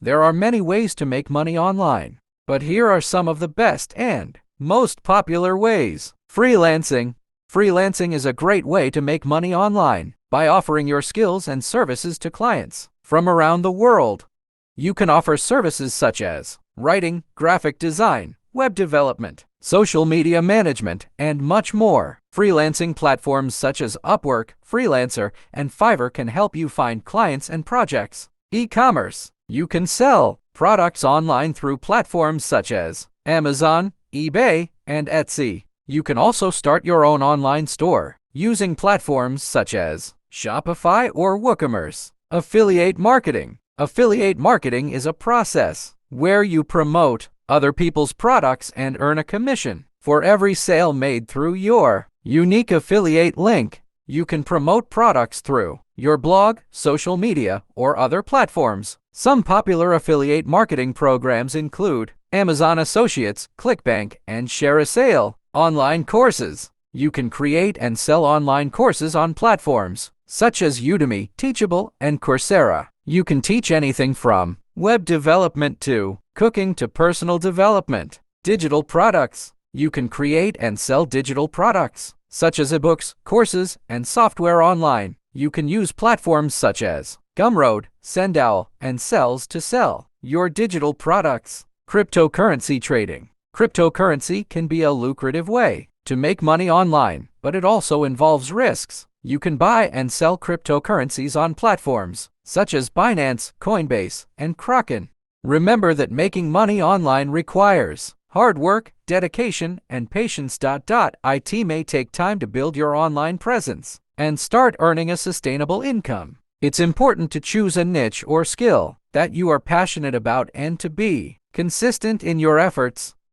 There are many ways to make money online, but here are some of the best and most popular ways. Freelancing. Freelancing is a great way to make money online by offering your skills and services to clients from around the world. You can offer services such as writing, graphic design, web development, social media management, and much more. Freelancing platforms such as Upwork, Freelancer, and Fiverr can help you find clients and projects. E-commerce. You can sell products online through platforms such as Amazon, eBay, and Etsy. You can also start your own online store using platforms such as Shopify or WooCommerce. Affiliate marketing. Affiliate marketing is a process where you promote other people's products and earn a commission for every sale made through your unique affiliate link. You can promote products through your blog, social media, or other platforms. Some popular affiliate marketing programs include Amazon Associates, ClickBank, and Share a Sale. Online courses. You can create and sell online courses on platforms such as Udemy, Teachable, and Coursera. You can teach anything from web development to cooking to personal development. Digital products. You can create and sell digital products such as ebooks, courses, and software online. You can use platforms such as Gumroad, Sendowl, and Sells to sell your digital products. Cryptocurrency trading. Cryptocurrency can be a lucrative way to make money online, but it also involves risks. You can buy and sell cryptocurrencies on platforms such as Binance, Coinbase, and Kraken. Remember that making money online requires hard work, dedication, and patience. It may take time to build your online presence and start earning a sustainable income. It's important to choose a niche or skill that you are passionate about and to be consistent in your efforts.